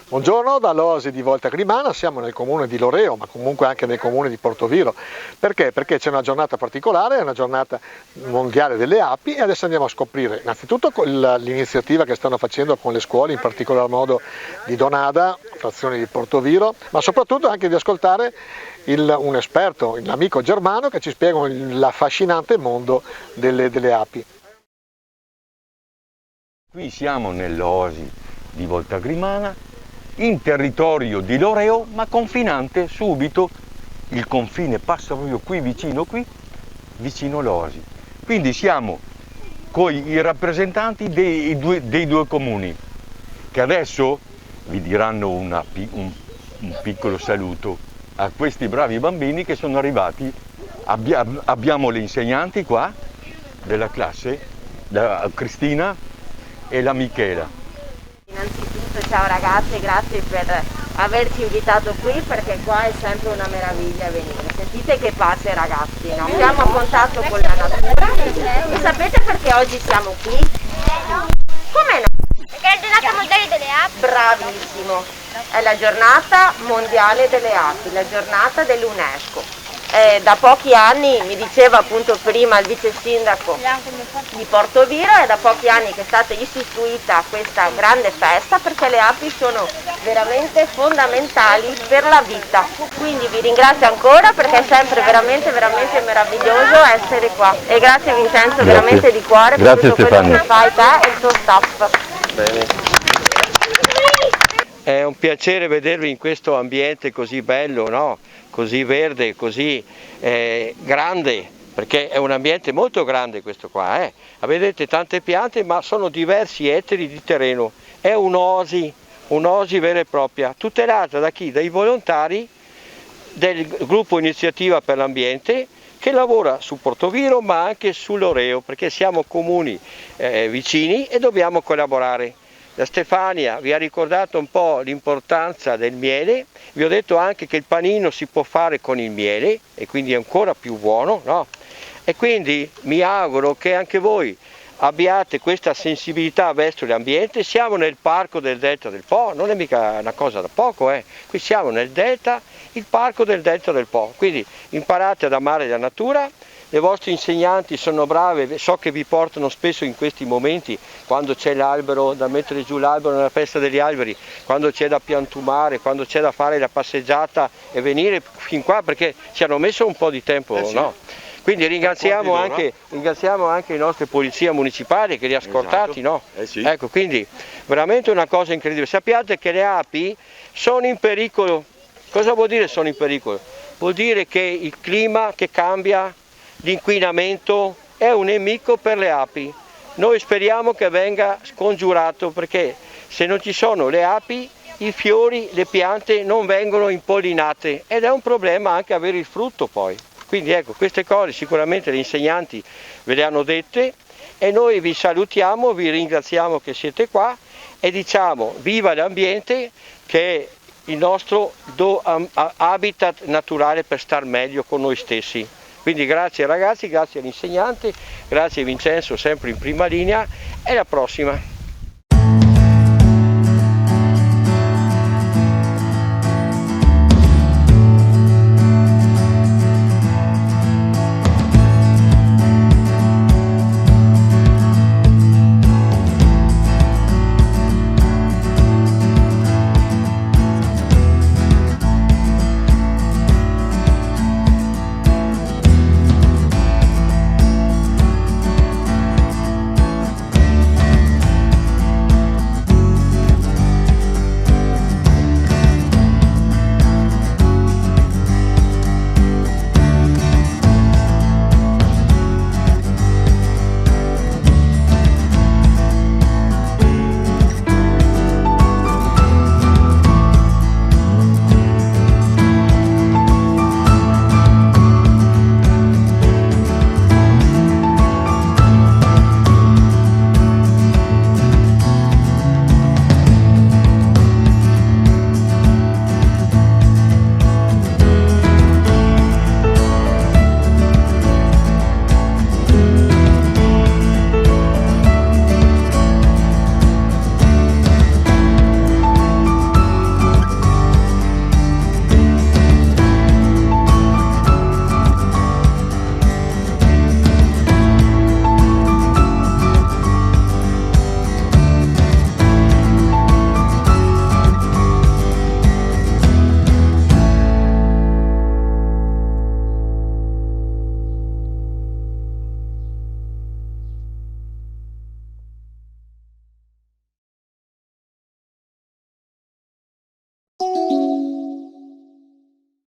Buongiorno dall'Oasi di Volta Grimana, siamo nel comune di Loreo, ma comunque anche nel comune di Portoviro. Perché? Perché c'è una giornata particolare, è una giornata mondiale delle api e adesso andiamo a scoprire innanzitutto l'iniziativa che stanno facendo con le scuole, in particolar modo di Donada, frazione di Portoviro, ma soprattutto anche di ascoltare un esperto, l'amico Germano, che ci spiega l'affascinante mondo delle api. Qui siamo nell'Oasi di Volta Grimana, in territorio di Loreo, ma confinante subito, il confine passa proprio qui vicino all'Oasi. Quindi siamo con i rappresentanti dei due comuni, che adesso vi diranno un piccolo saluto a questi bravi bambini che sono arrivati. Abbiamo le insegnanti qua della classe, la Cristina e la Michela. Innanzitutto ciao ragazzi, grazie per averci invitato qui, perché qua è sempre una meraviglia venire. Sentite che pace ragazzi, no? Siamo a contatto con la natura. E sapete perché oggi siamo qui? Come no? Perché è la giornata mondiale delle api. Bravissimo, è la giornata mondiale delle api, la giornata dell'UNESCO. Da pochi anni, mi diceva appunto prima il vice sindaco di Portoviro, è da pochi anni che è stata istituita questa grande festa, perché le api sono veramente fondamentali per la vita. Quindi vi ringrazio ancora, perché è sempre veramente meraviglioso essere qua. E grazie Vincenzo, veramente di cuore, per tutto quello che fai te e il tuo staff. Bene. È un piacere vedervi in questo ambiente così bello, no? Così verde, così grande, perché è un ambiente molto grande questo qua. Vedete tante piante, ma sono diversi ettari di terreno. È un'oasi vera e propria, tutelata da chi? Dai volontari del gruppo Iniziativa per l'Ambiente, che lavora su Portoviro ma anche su Loreo, perché siamo comuni vicini e dobbiamo collaborare. La Stefania vi ha ricordato un po' l'importanza del miele, vi ho detto anche che il panino si può fare con il miele e quindi è ancora più buono, no? E quindi mi auguro che anche voi abbiate questa sensibilità verso l'ambiente. Siamo nel parco del Delta del Po, non è mica una cosa da poco, qui siamo nel Delta, il parco del Delta del Po, quindi imparate ad amare la natura. Le vostre insegnanti sono brave, so che vi portano spesso in questi momenti, quando c'è l'albero, da mettere giù l'albero nella festa degli alberi, quando c'è da piantumare, quando c'è da fare la passeggiata e venire fin qua, perché ci hanno messo un po' di tempo, sì. No? Quindi ringraziamo anche le nostre polizie municipali che li ha scortati, esatto. No? Sì. Ecco, quindi veramente una cosa incredibile. Sappiate che le api sono in pericolo. Cosa vuol dire sono in pericolo? Vuol dire che il clima che cambia, l'inquinamento è un nemico per le api. Noi speriamo che venga scongiurato, perché se non ci sono le api, i fiori, le piante non vengono impollinate ed è un problema anche avere il frutto poi. Quindi ecco, queste cose sicuramente gli insegnanti ve le hanno dette e noi vi salutiamo, vi ringraziamo che siete qua e diciamo viva l'ambiente, che è il nostro habitat naturale per star meglio con noi stessi. Quindi grazie ragazzi, grazie all'insegnante, grazie Vincenzo sempre in prima linea e alla prossima.